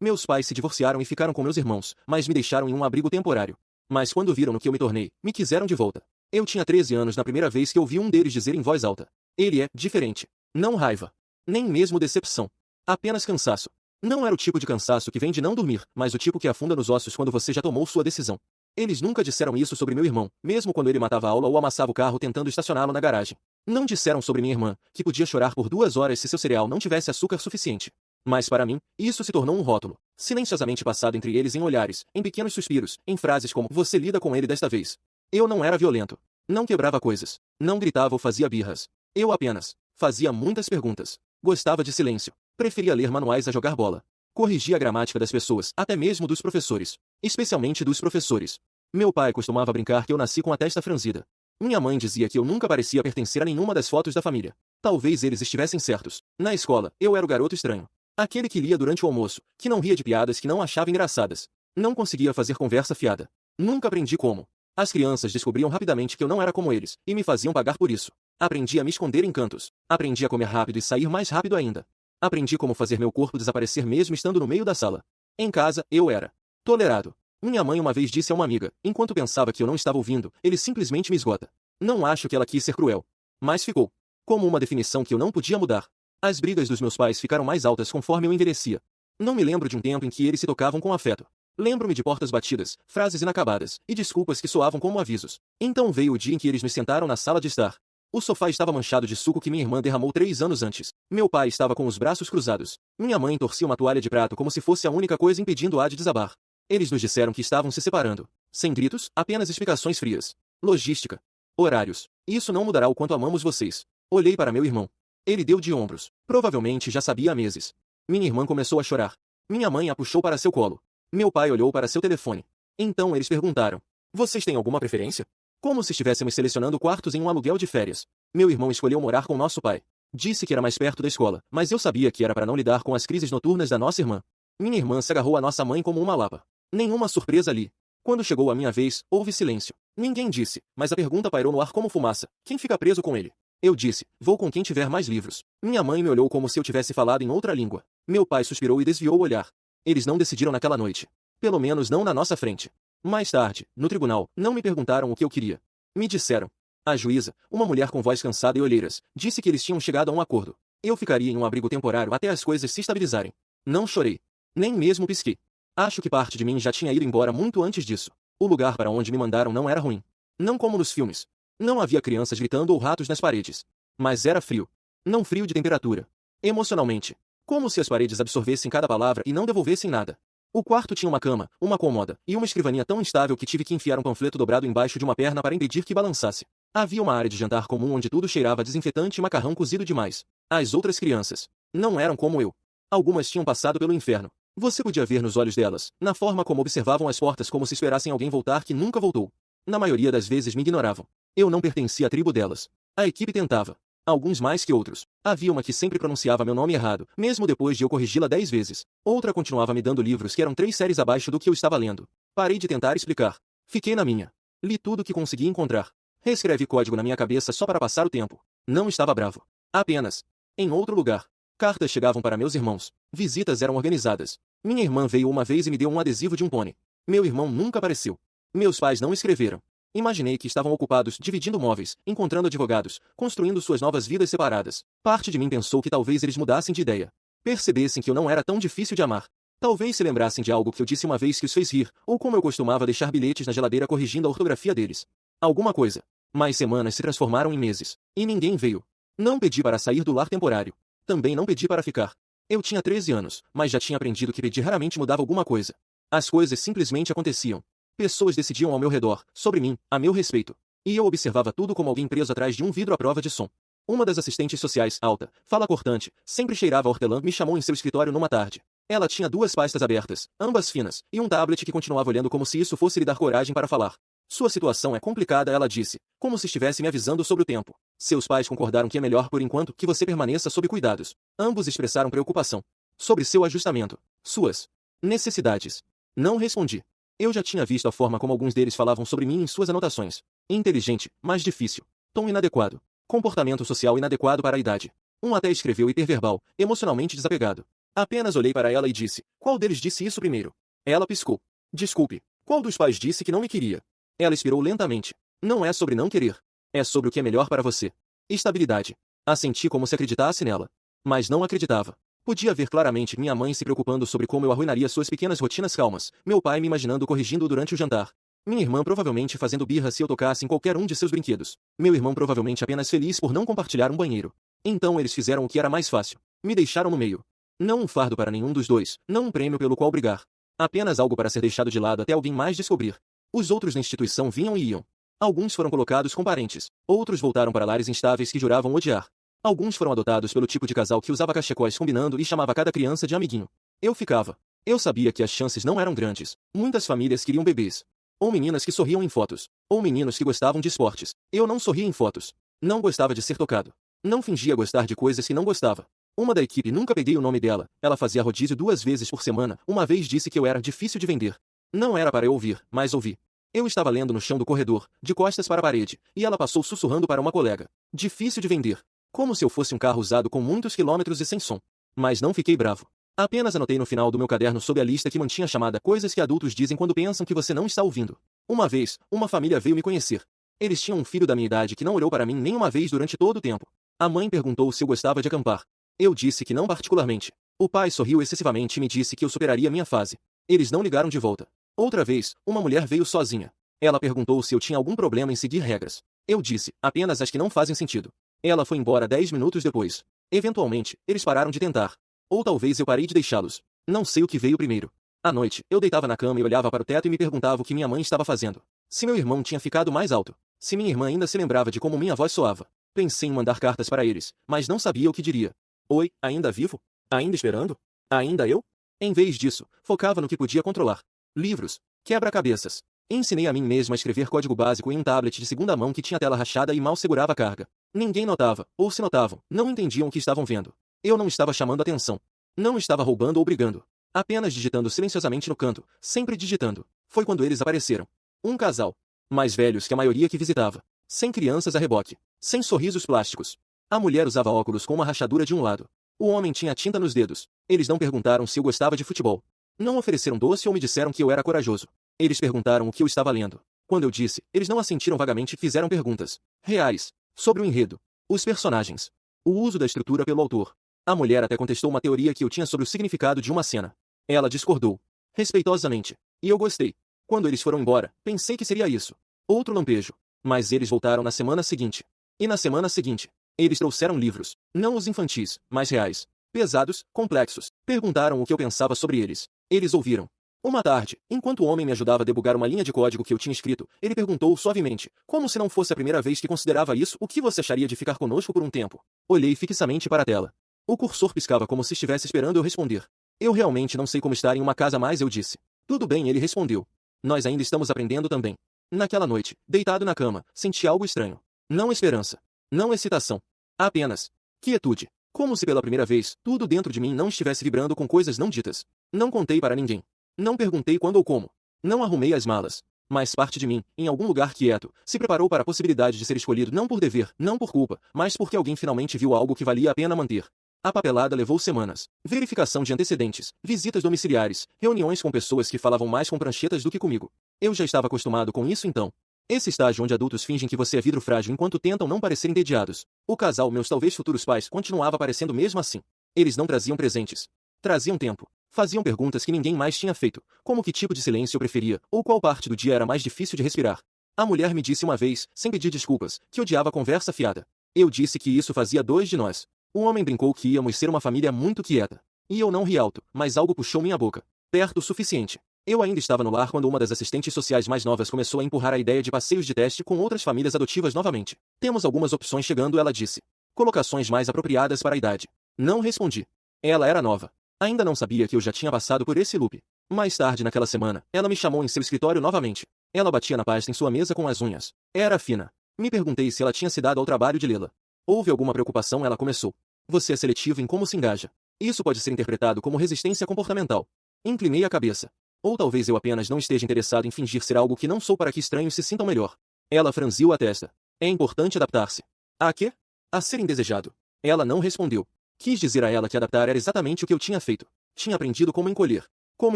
Meus pais se divorciaram e ficaram com meus irmãos, mas me deixaram em um abrigo temporário. Mas quando viram no que eu me tornei, me quiseram de volta. Eu tinha 13 anos na primeira vez que ouvi um deles dizer em voz alta: ele é diferente. Não raiva. Nem mesmo decepção. Apenas cansaço. Não era o tipo de cansaço que vem de não dormir, mas o tipo que afunda nos ossos quando você já tomou sua decisão. Eles nunca disseram isso sobre meu irmão, mesmo quando ele matava a aula ou amassava o carro tentando estacioná-lo na garagem. Não disseram sobre minha irmã, que podia chorar por 2 horas se seu cereal não tivesse açúcar suficiente. Mas para mim, isso se tornou um rótulo, silenciosamente passado entre eles em olhares, em pequenos suspiros, em frases como "você lida com ele desta vez". Eu não era violento. Não quebrava coisas. Não gritava ou fazia birras. Eu apenas fazia muitas perguntas. Gostava de silêncio. Preferia ler manuais a jogar bola. Corrigia a gramática das pessoas, até mesmo dos professores. Especialmente dos professores. Meu pai costumava brincar que eu nasci com a testa franzida. Minha mãe dizia que eu nunca parecia pertencer a nenhuma das fotos da família. Talvez eles estivessem certos. Na escola, eu era o garoto estranho. Aquele que lia durante o almoço, que não ria de piadas que não achava engraçadas. Não conseguia fazer conversa fiada. Nunca aprendi como. As crianças descobriam rapidamente que eu não era como eles, e me faziam pagar por isso. Aprendi a me esconder em cantos. Aprendi a comer rápido e sair mais rápido ainda. Aprendi como fazer meu corpo desaparecer mesmo estando no meio da sala. Em casa, eu era tolerado. Minha mãe uma vez disse a uma amiga, enquanto pensava que eu não estava ouvindo: ele simplesmente me esgota. Não acho que ela quis ser cruel. Mas ficou. Como uma definição que eu não podia mudar. As brigas dos meus pais ficaram mais altas conforme eu envelhecia. Não me lembro de um tempo em que eles se tocavam com afeto. Lembro-me de portas batidas, frases inacabadas, e desculpas que soavam como avisos. Então veio o dia em que eles me sentaram na sala de estar. O sofá estava manchado de suco que minha irmã derramou 3 anos antes. Meu pai estava com os braços cruzados. Minha mãe torcia uma toalha de prato como se fosse a única coisa impedindo-a de desabar. Eles nos disseram que estavam se separando. Sem gritos, apenas explicações frias. Logística. Horários. Isso não mudará o quanto amamos vocês. Olhei para meu irmão. Ele deu de ombros. Provavelmente já sabia há meses. Minha irmã começou a chorar. Minha mãe a puxou para seu colo. Meu pai olhou para seu telefone. Então eles perguntaram: vocês têm alguma preferência? Como se estivéssemos selecionando quartos em um aluguel de férias. Meu irmão escolheu morar com nosso pai. Disse que era mais perto da escola, mas eu sabia que era para não lidar com as crises noturnas da nossa irmã. Minha irmã se agarrou à nossa mãe como uma lapa. Nenhuma surpresa ali. Quando chegou a minha vez, houve silêncio. Ninguém disse, mas a pergunta pairou no ar como fumaça: quem fica preso com ele? Eu disse: vou com quem tiver mais livros. Minha mãe me olhou como se eu tivesse falado em outra língua. Meu pai suspirou e desviou o olhar. Eles não decidiram naquela noite. Pelo menos não na nossa frente. Mais tarde, no tribunal, não me perguntaram o que eu queria. Me disseram. A juíza, uma mulher com voz cansada e olheiras, disse que eles tinham chegado a um acordo. Eu ficaria em um abrigo temporário até as coisas se estabilizarem. Não chorei. Nem mesmo pisquei. Acho que parte de mim já tinha ido embora muito antes disso. O lugar para onde me mandaram não era ruim. Não como nos filmes. Não havia crianças gritando ou ratos nas paredes. Mas era frio. Não frio de temperatura. Emocionalmente. Como se as paredes absorvessem cada palavra e não devolvessem nada. O quarto tinha uma cama, uma cômoda e uma escrivaninha tão instável que tive que enfiar um panfleto dobrado embaixo de uma perna para impedir que balançasse. Havia uma área de jantar comum onde tudo cheirava a desinfetante e macarrão cozido demais. As outras crianças não eram como eu. Algumas tinham passado pelo inferno. Você podia ver nos olhos delas, na forma como observavam as portas como se esperassem alguém voltar que nunca voltou. Na maioria das vezes me ignoravam. Eu não pertencia à tribo delas. A equipe tentava. Alguns mais que outros. Havia uma que sempre pronunciava meu nome errado, mesmo depois de eu corrigi-la 10 vezes. Outra continuava me dando livros que eram 3 séries abaixo do que eu estava lendo. Parei de tentar explicar. Fiquei na minha. Li tudo que consegui encontrar. Reescrevi código na minha cabeça só para passar o tempo. Não estava bravo. Apenas. Em outro lugar. Cartas chegavam para meus irmãos. Visitas eram organizadas. Minha irmã veio uma vez e me deu um adesivo de um pônei. Meu irmão nunca apareceu. Meus pais não escreveram. Imaginei que estavam ocupados dividindo móveis, encontrando advogados, construindo suas novas vidas separadas. Parte de mim pensou que talvez eles mudassem de ideia. Percebessem que eu não era tão difícil de amar. Talvez se lembrassem de algo que eu disse uma vez que os fez rir, ou como eu costumava deixar bilhetes na geladeira corrigindo a ortografia deles. Alguma coisa. Mas semanas se transformaram em meses. E ninguém veio. Não pedi para sair do lar temporário. Também não pedi para ficar. Eu tinha 13 anos, mas já tinha aprendido que pedir raramente mudava alguma coisa. As coisas simplesmente aconteciam. Pessoas decidiam ao meu redor, sobre mim, a meu respeito. E eu observava tudo como alguém preso atrás de um vidro à prova de som. Uma das assistentes sociais, alta, fala cortante, sempre cheirava a hortelã, me chamou em seu escritório numa tarde. Ela tinha 2 pastas abertas, ambas finas, e um tablet que continuava olhando como se isso fosse lhe dar coragem para falar. Sua situação é complicada, ela disse, como se estivesse me avisando sobre o tempo. Seus pais concordaram que é melhor por enquanto que você permaneça sob cuidados. Ambos expressaram preocupação. Sobre seu ajustamento. Suas necessidades. Não respondi. Eu já tinha visto a forma como alguns deles falavam sobre mim em suas anotações. Inteligente, mas difícil. Tom inadequado. Comportamento social inadequado para a idade. Um até escreveu hiperverbal, emocionalmente desapegado. Apenas olhei para ela e disse, qual deles disse isso primeiro? Ela piscou. Desculpe, qual dos pais disse que não me queria? Ela expirou lentamente. Não é sobre não querer. É sobre o que é melhor para você. Estabilidade. Assenti como se acreditasse nela. Mas não acreditava. Podia ver claramente minha mãe se preocupando sobre como eu arruinaria suas pequenas rotinas calmas, meu pai me imaginando corrigindo durante o jantar. Minha irmã provavelmente fazendo birra se eu tocasse em qualquer um de seus brinquedos. Meu irmão provavelmente apenas feliz por não compartilhar um banheiro. Então eles fizeram o que era mais fácil. Me deixaram no meio. Não um fardo para nenhum dos dois, não um prêmio pelo qual brigar. Apenas algo para ser deixado de lado até alguém mais descobrir. Os outros na instituição vinham e iam. Alguns foram colocados com parentes, outros voltaram para lares instáveis que juravam odiar. Alguns foram adotados pelo tipo de casal que usava cachecóis combinando e chamava cada criança de amiguinho. Eu ficava. Eu sabia que as chances não eram grandes. Muitas famílias queriam bebês. Ou meninas que sorriam em fotos. Ou meninos que gostavam de esportes. Eu não sorria em fotos. Não gostava de ser tocado. Não fingia gostar de coisas que não gostava. Uma da equipe, nunca peguei o nome dela, ela fazia rodízio 2 vezes por semana, uma vez disse que eu era difícil de vender. Não era para eu ouvir, mas ouvi. Eu estava lendo no chão do corredor, de costas para a parede, e ela passou sussurrando para uma colega. Difícil de vender. Como se eu fosse um carro usado com muitos quilômetros e sem som. Mas não fiquei bravo. Apenas anotei no final do meu caderno sob a lista que mantinha chamada Coisas que adultos dizem quando pensam que você não está ouvindo. Uma vez, uma família veio me conhecer. Eles tinham um filho da minha idade que não olhou para mim nenhuma vez durante todo o tempo. A mãe perguntou se eu gostava de acampar. Eu disse que não particularmente. O pai sorriu excessivamente e me disse que eu superaria minha fase. Eles não ligaram de volta. Outra vez, uma mulher veio sozinha. Ela perguntou se eu tinha algum problema em seguir regras. Eu disse, apenas as que não fazem sentido. Ela foi embora 10 minutos depois. Eventualmente, eles pararam de tentar. Ou talvez eu parei de deixá-los. Não sei o que veio primeiro. À noite, eu deitava na cama e olhava para o teto e me perguntava o que minha mãe estava fazendo. Se meu irmão tinha ficado mais alto. Se minha irmã ainda se lembrava de como minha voz soava. Pensei em mandar cartas para eles, mas não sabia o que diria. Oi, ainda vivo? Ainda esperando? Ainda eu? Em vez disso, focava no que podia controlar. Livros. Quebra-cabeças. Ensinei a mim mesmo a escrever código básico em um tablet de segunda mão que tinha tela rachada e mal segurava a carga. Ninguém notava, ou se notavam, não entendiam o que estavam vendo. Eu não estava chamando atenção. Não estava roubando ou brigando. Apenas digitando silenciosamente no canto, sempre digitando. Foi quando eles apareceram. Um casal. Mais velhos que a maioria que visitava. Sem crianças a reboque. Sem sorrisos plásticos. A mulher usava óculos com uma rachadura de um lado. O homem tinha tinta nos dedos. Eles não perguntaram se eu gostava de futebol. Não ofereceram doce ou me disseram que eu era corajoso. Eles perguntaram o que eu estava lendo. Quando eu disse, eles não assentiram vagamente e fizeram perguntas reais sobre o enredo, os personagens, o uso da estrutura pelo autor. A mulher até contestou uma teoria que eu tinha sobre o significado de uma cena. Ela discordou, respeitosamente, e eu gostei. Quando eles foram embora, pensei que seria isso. Outro lampejo. Mas eles voltaram na semana seguinte. E na semana seguinte, eles trouxeram livros, não os infantis, mas reais, pesados, complexos. Perguntaram o que eu pensava sobre eles. Eles ouviram. Uma tarde, enquanto o homem me ajudava a debugar uma linha de código que eu tinha escrito, ele perguntou suavemente, como se não fosse a primeira vez que considerava isso, o que você acharia de ficar conosco por um tempo? Olhei fixamente para a tela. O cursor piscava como se estivesse esperando eu responder. Eu realmente não sei como estar em uma casa mais, eu disse. Tudo bem, ele respondeu. Nós ainda estamos aprendendo também. Naquela noite, deitado na cama, senti algo estranho. Não esperança. Não excitação. Apenas quietude. Como se pela primeira vez, tudo dentro de mim não estivesse vibrando com coisas não ditas. Não contei para ninguém. Não perguntei quando ou como. Não arrumei as malas. Mas parte de mim, em algum lugar quieto, se preparou para a possibilidade de ser escolhido não por dever, não por culpa, mas porque alguém finalmente viu algo que valia a pena manter. A papelada levou semanas. Verificação de antecedentes, visitas domiciliares, reuniões com pessoas que falavam mais com pranchetas do que comigo. Eu já estava acostumado com isso então. Esse estágio onde adultos fingem que você é vidro frágil enquanto tentam não parecer entediados. O casal, meus talvez futuros pais, continuava aparecendo mesmo assim. Eles não traziam presentes. Traziam tempo. Faziam perguntas que ninguém mais tinha feito, como que tipo de silêncio eu preferia, ou qual parte do dia era mais difícil de respirar. A mulher me disse uma vez, sem pedir desculpas, que odiava a conversa fiada. Eu disse que isso fazia 2 de nós. O homem brincou que íamos ser uma família muito quieta. E eu não ri alto, mas algo puxou minha boca. Perto o suficiente. Eu ainda estava no lar quando uma das assistentes sociais mais novas começou a empurrar a ideia de passeios de teste com outras famílias adotivas novamente. Temos algumas opções chegando, ela disse. Colocações mais apropriadas para a idade. Não respondi. Ela era nova. Ainda não sabia que eu já tinha passado por esse loop. Mais tarde naquela semana, ela me chamou em seu escritório novamente. Ela batia na pasta em sua mesa com as unhas. Era fina. Me perguntei se ela tinha se dado ao trabalho de lê-la. Houve alguma preocupação, ela começou. Você é seletivo em como se engaja. Isso pode ser interpretado como resistência comportamental. Inclinei a cabeça. Ou talvez eu apenas não esteja interessado em fingir ser algo que não sou para que estranhos se sintam melhor. Ela franziu a testa. É importante adaptar-se. A quê? A ser indesejado. Ela não respondeu. Quis dizer a ela que adaptar era exatamente o que eu tinha feito. Tinha aprendido como encolher, como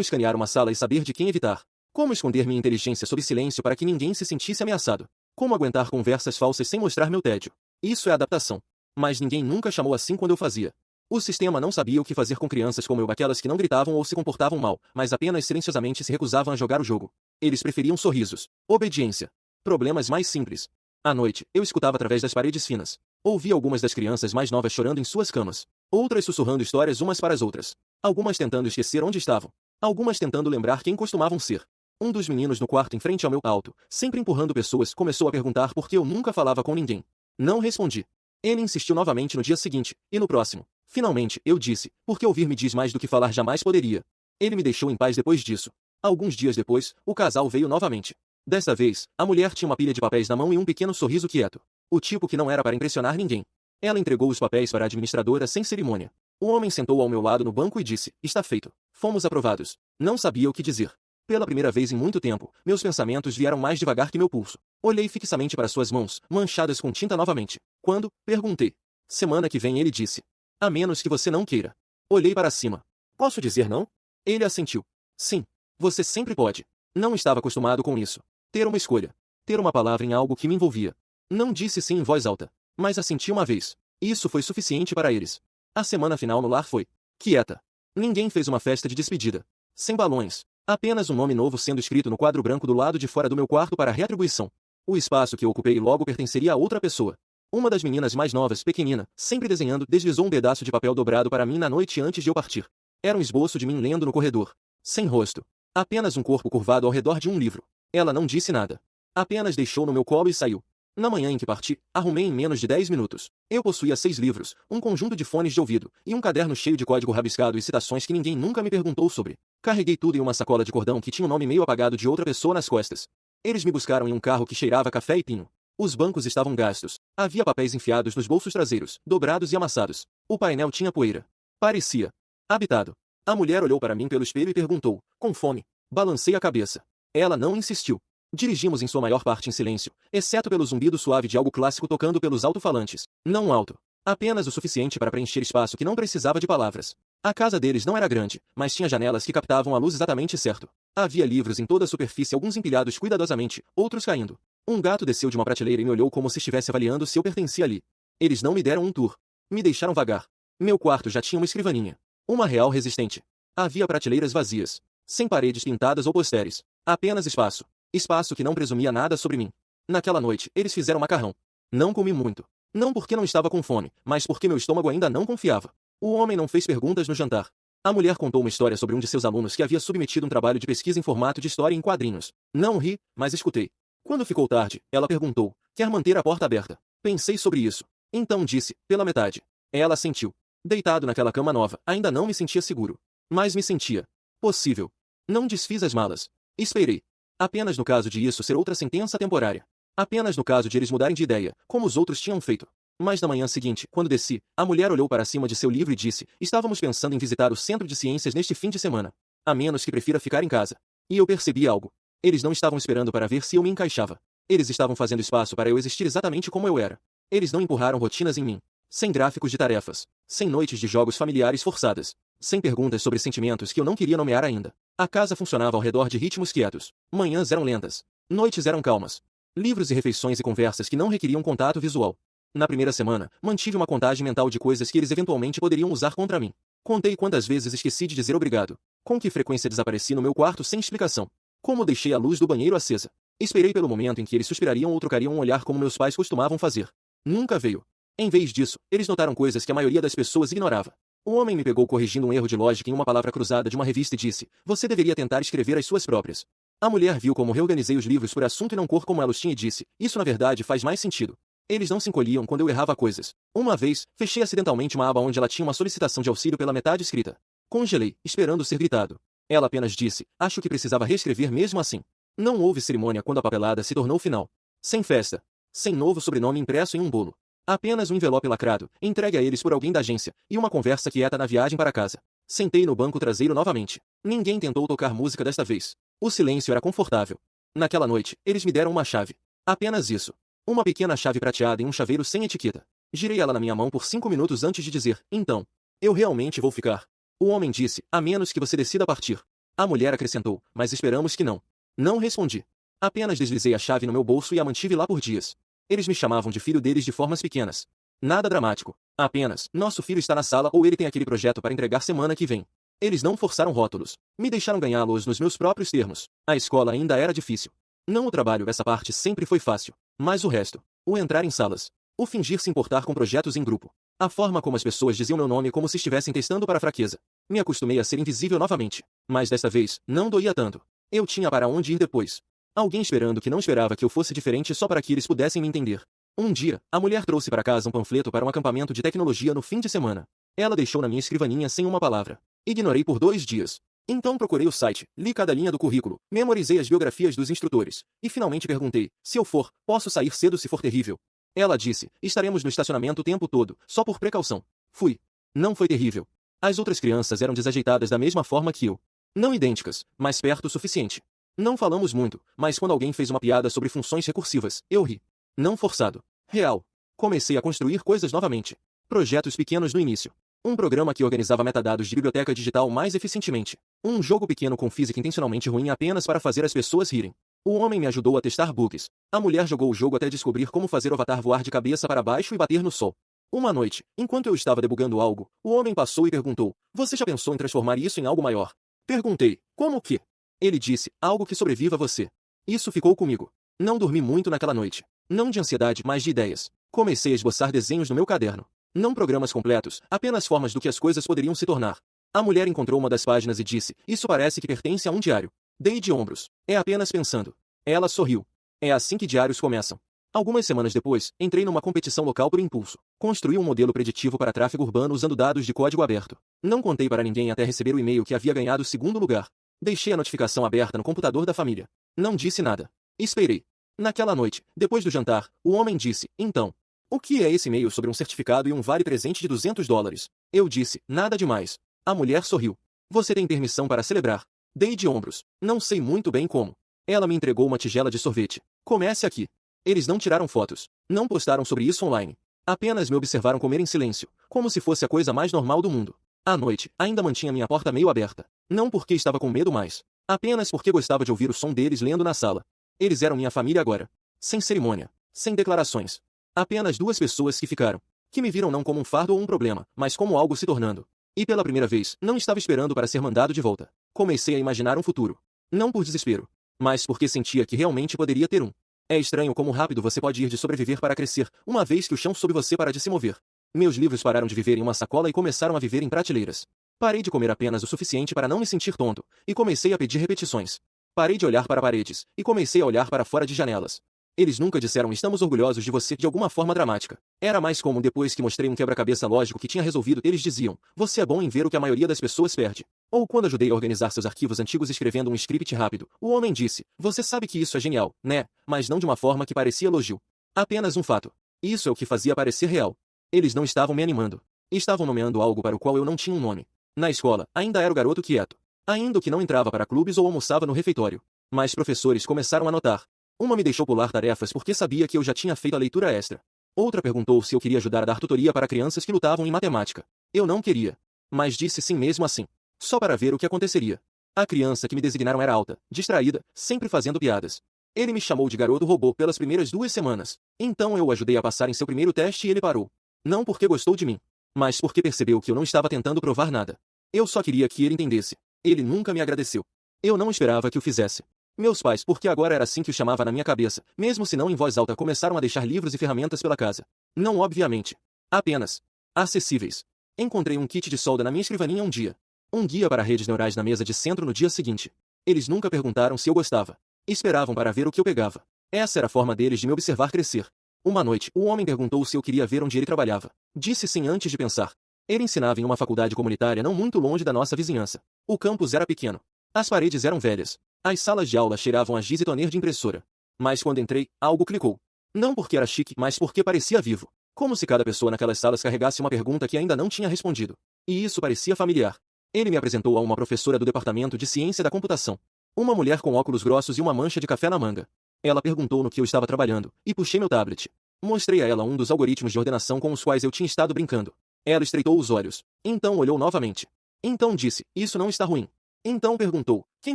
escanear uma sala e saber de quem evitar, como esconder minha inteligência sob silêncio para que ninguém se sentisse ameaçado, como aguentar conversas falsas sem mostrar meu tédio. Isso é adaptação. Mas ninguém nunca chamou assim quando eu fazia. O sistema não sabia o que fazer com crianças como eu, aquelas que não gritavam ou se comportavam mal, mas apenas silenciosamente se recusavam a jogar o jogo. Eles preferiam sorrisos, obediência, problemas mais simples. À noite, eu escutava através das paredes finas. Ouvia algumas das crianças mais novas chorando em suas camas, outras sussurrando histórias umas para as outras, algumas tentando esquecer onde estavam, algumas tentando lembrar quem costumavam ser. Um dos meninos no quarto em frente ao meu alto, sempre empurrando pessoas, começou a perguntar por que eu nunca falava com ninguém. Não respondi. Ele insistiu novamente no dia seguinte, e no próximo. Finalmente, eu disse, porque ouvir me diz mais do que falar jamais poderia. Ele me deixou em paz depois disso. Alguns dias depois, o casal veio novamente. Desta vez, a mulher tinha uma pilha de papéis na mão e um pequeno sorriso quieto. O tipo que não era para impressionar ninguém. Ela entregou os papéis para a administradora sem cerimônia. O homem sentou ao meu lado no banco e disse, está feito. Fomos aprovados. Não sabia o que dizer. Pela primeira vez em muito tempo, meus pensamentos vieram mais devagar que meu pulso. Olhei fixamente para suas mãos, manchadas com tinta novamente. Quando? Perguntei. Semana que vem, ele disse. A menos que você não queira. Olhei para cima. Posso dizer não? Ele assentiu. Sim. Você sempre pode. Não estava acostumado com isso. Ter uma escolha. Ter uma palavra em algo que me envolvia. Não disse sim em voz alta, mas assenti uma vez. Isso foi suficiente para eles. A semana final no lar foi quieta. Ninguém fez uma festa de despedida. Sem balões. Apenas um nome novo sendo escrito no quadro branco do lado de fora do meu quarto para retribuição. O espaço que eu ocupei logo pertenceria a outra pessoa. Uma das meninas mais novas, pequenina, sempre desenhando, deslizou um pedaço de papel dobrado para mim na noite antes de eu partir. Era um esboço de mim lendo no corredor. Sem rosto. Apenas um corpo curvado ao redor de um livro. Ela não disse nada. Apenas deixou no meu colo e saiu. Na manhã em que parti, arrumei em menos de 10 minutos. Eu possuía 6 livros, um conjunto de fones de ouvido, e um caderno cheio de código rabiscado e citações que ninguém nunca me perguntou sobre. Carreguei tudo em uma sacola de cordão que tinha o nome meio apagado de outra pessoa nas costas. Eles me buscaram em um carro que cheirava café e pinho. Os bancos estavam gastos. Havia papéis enfiados nos bolsos traseiros, dobrados e amassados. O painel tinha poeira. Parecia habitado. A mulher olhou para mim pelo espelho e perguntou, com fome. Balancei a cabeça. Ela não insistiu. Dirigimos em sua maior parte em silêncio, exceto pelo zumbido suave de algo clássico tocando pelos alto-falantes. Não alto. Apenas o suficiente para preencher espaço que não precisava de palavras. A casa deles não era grande, mas tinha janelas que captavam a luz exatamente certo. Havia livros em toda a superfície, alguns empilhados cuidadosamente, outros caindo. Um gato desceu de uma prateleira e me olhou como se estivesse avaliando se eu pertencia ali. Eles não me deram um tour. Me deixaram vagar. Meu quarto já tinha uma escrivaninha. Uma real resistente. Havia prateleiras vazias. Sem paredes pintadas ou posteres. Apenas espaço. Espaço que não presumia nada sobre mim. Naquela noite, eles fizeram macarrão. Não comi muito. Não porque não estava com fome, mas porque meu estômago ainda não confiava. O homem não fez perguntas no jantar. A mulher contou uma história sobre um de seus alunos que havia submetido um trabalho de pesquisa em formato de história em quadrinhos. Não ri, mas escutei. Quando ficou tarde, ela perguntou, quer manter a porta aberta? Pensei sobre isso. Então disse, pela metade. Ela assentiu. Deitado naquela cama nova, ainda não me sentia seguro. Mas me sentia possível. Não desfiz as malas. Esperei. Apenas no caso de isso ser outra sentença temporária. Apenas no caso de eles mudarem de ideia, como os outros tinham feito. Mas na manhã seguinte, quando desci, a mulher olhou para cima de seu livro e disse, estávamos pensando em visitar o centro de ciências neste fim de semana. A menos que prefira ficar em casa. E eu percebi algo. Eles não estavam esperando para ver se eu me encaixava. Eles estavam fazendo espaço para eu existir exatamente como eu era. Eles não empurraram rotinas em mim. Sem gráficos de tarefas. Sem noites de jogos familiares forçadas. Sem perguntas sobre sentimentos que eu não queria nomear ainda. A casa funcionava ao redor de ritmos quietos. Manhãs eram lentas. Noites eram calmas. Livros e refeições e conversas que não requeriam contato visual. Na primeira semana, mantive uma contagem mental de coisas que eles eventualmente poderiam usar contra mim. Contei quantas vezes esqueci de dizer obrigado. Com que frequência desapareci no meu quarto sem explicação. Como deixei a luz do banheiro acesa. Esperei pelo momento em que eles suspirariam ou trocariam um olhar como meus pais costumavam fazer. Nunca veio. Em vez disso, eles notaram coisas que a maioria das pessoas ignorava. O homem me pegou corrigindo um erro de lógica em uma palavra cruzada de uma revista e disse, você deveria tentar escrever as suas próprias. A mulher viu como reorganizei os livros por assunto e não cor como ela os tinha e disse, isso na verdade faz mais sentido. Eles não se encolhiam quando eu errava coisas. Uma vez, fechei acidentalmente uma aba onde ela tinha uma solicitação de auxílio pela metade escrita. Congelei, esperando ser gritado. Ela apenas disse, acho que precisava reescrever mesmo assim. Não houve cerimônia quando a papelada se tornou final. Sem festa. Sem novo sobrenome impresso em um bolo. Apenas um envelope lacrado, entregue a eles por alguém da agência, e uma conversa quieta na viagem para casa. Sentei no banco traseiro novamente. Ninguém tentou tocar música desta vez. O silêncio era confortável. Naquela noite, eles me deram uma chave. Apenas isso. Uma pequena chave prateada em um chaveiro sem etiqueta. Girei ela na minha mão por 5 minutos antes de dizer, então, eu realmente vou ficar. O homem disse, a menos que você decida partir. A mulher acrescentou, mas esperamos que não. Não respondi. Apenas deslizei a chave no meu bolso e a mantive lá por dias. Eles me chamavam de filho deles de formas pequenas. Nada dramático. Apenas, nosso filho está na sala ou ele tem aquele projeto para entregar semana que vem. Eles não forçaram rótulos. Me deixaram ganhá-los nos meus próprios termos. A escola ainda era difícil. Não o trabalho, essa parte sempre foi fácil. Mas o resto. O entrar em salas. O fingir se importar com projetos em grupo. A forma como as pessoas diziam meu nome como se estivessem testando para fraqueza. Me acostumei a ser invisível novamente. Mas desta vez, não doía tanto. Eu tinha para onde ir depois. Alguém esperando que não esperava que eu fosse diferente só para que eles pudessem me entender. Um dia, a mulher trouxe para casa um panfleto para um acampamento de tecnologia no fim de semana. Ela deixou na minha escrivaninha sem uma palavra. Ignorei por 2 dias. Então procurei o site, li cada linha do currículo, memorizei as biografias dos instrutores, e finalmente perguntei, se eu for, posso sair cedo se for terrível? Ela disse, estaremos no estacionamento o tempo todo, só por precaução. Fui. Não foi terrível. As outras crianças eram desajeitadas da mesma forma que eu. Não idênticas, mas perto o suficiente. Não falamos muito, mas quando alguém fez uma piada sobre funções recursivas, eu ri. Não forçado. Real. Comecei a construir coisas novamente. Projetos pequenos no início. Um programa que organizava metadados de biblioteca digital mais eficientemente. Um jogo pequeno com física intencionalmente ruim apenas para fazer as pessoas rirem. O homem me ajudou a testar bugs. A mulher jogou o jogo até descobrir como fazer o avatar voar de cabeça para baixo e bater no sol. Uma noite, enquanto eu estava debugando algo, o homem passou e perguntou, você já pensou em transformar isso em algo maior? Perguntei, como que? Ele disse, algo que sobreviva a você. Isso ficou comigo. Não dormi muito naquela noite. Não de ansiedade, mas de ideias. Comecei a esboçar desenhos no meu caderno. Não programas completos, apenas formas do que as coisas poderiam se tornar. A mulher encontrou uma das páginas e disse, isso parece que pertence a um diário. Dei de ombros. É apenas pensando. Ela sorriu. É assim que diários começam. Algumas semanas depois, entrei numa competição local por impulso. Construí um modelo preditivo para tráfego urbano usando dados de código aberto. Não contei para ninguém até receber o e-mail que havia ganhado o 2º lugar. Deixei a notificação aberta no computador da família. Não disse nada. Esperei. Naquela noite, depois do jantar, o homem disse, então, o que é esse e-mail sobre um certificado e um vale-presente de $200? Eu disse, nada demais. A mulher sorriu. Você tem permissão para celebrar. Dei de ombros. Não sei muito bem como. Ela me entregou uma tigela de sorvete. Comece aqui. Eles não tiraram fotos. Não postaram sobre isso online. Apenas me observaram comer em silêncio, como se fosse a coisa mais normal do mundo. À noite, ainda mantinha minha porta meio aberta. Não porque estava com medo mais. Apenas porque gostava de ouvir o som deles lendo na sala. Eles eram minha família agora. Sem cerimônia. Sem declarações. Apenas 2 pessoas que ficaram. Que me viram não como um fardo ou um problema, mas como algo se tornando. E pela primeira vez, não estava esperando para ser mandado de volta. Comecei a imaginar um futuro. Não por desespero, mas porque sentia que realmente poderia ter um. É estranho como rápido você pode ir de sobreviver para crescer, uma vez que o chão sob você para de se mover. Meus livros pararam de viver em uma sacola e começaram a viver em prateleiras. Parei de comer apenas o suficiente para não me sentir tonto, e comecei a pedir repetições. Parei de olhar para paredes, e comecei a olhar para fora de janelas. Eles nunca disseram estamos orgulhosos de você de alguma forma dramática. Era mais comum depois que mostrei um quebra-cabeça lógico que tinha resolvido, eles diziam, você é bom em ver o que a maioria das pessoas perde. Ou quando ajudei a organizar seus arquivos antigos escrevendo um script rápido, o homem disse, você sabe que isso é genial, né? Mas não de uma forma que parecia elogio. Apenas um fato. Isso é o que fazia parecer real. Eles não estavam me animando. Estavam nomeando algo para o qual eu não tinha um nome. Na escola, ainda era o garoto quieto. Ainda que não entrava para clubes ou almoçava no refeitório. Mas professores começaram a notar. Uma me deixou pular tarefas porque sabia que eu já tinha feito a leitura extra. Outra perguntou se eu queria ajudar a dar tutoria para crianças que lutavam em matemática. Eu não queria. Mas disse sim mesmo assim. Só para ver o que aconteceria. A criança que me designaram era alta, distraída, sempre fazendo piadas. Ele me chamou de garoto robô pelas primeiras 2 semanas. Então eu o ajudei a passar em seu primeiro teste e ele parou. Não porque gostou de mim, mas porque percebeu que eu não estava tentando provar nada. Eu só queria que ele entendesse. Ele nunca me agradeceu. Eu não esperava que o fizesse. Meus pais, porque agora era assim que o chamava na minha cabeça, mesmo se não em voz alta, começaram a deixar livros e ferramentas pela casa. Não obviamente. Apenas. Acessíveis. Encontrei um kit de solda na minha escrivaninha um dia. Um guia para redes neurais na mesa de centro no dia seguinte. Eles nunca perguntaram se eu gostava. Esperavam para ver o que eu pegava. Essa era a forma deles de me observar crescer. Uma noite, o homem perguntou se eu queria ver onde ele trabalhava. Disse sim antes de pensar. Ele ensinava em uma faculdade comunitária não muito longe da nossa vizinhança. O campus era pequeno. As paredes eram velhas. As salas de aula cheiravam a giz e toner de impressora. Mas quando entrei, algo clicou. Não porque era chique, mas porque parecia vivo. Como se cada pessoa naquelas salas carregasse uma pergunta que ainda não tinha respondido. E isso parecia familiar. Ele me apresentou a uma professora do departamento de ciência da computação. Uma mulher com óculos grossos e uma mancha de café na manga. Ela perguntou no que eu estava trabalhando, e puxei meu tablet. Mostrei a ela um dos algoritmos de ordenação com os quais eu tinha estado brincando. Ela estreitou os olhos. Então olhou novamente. Então disse, isso não está ruim. Então perguntou, quem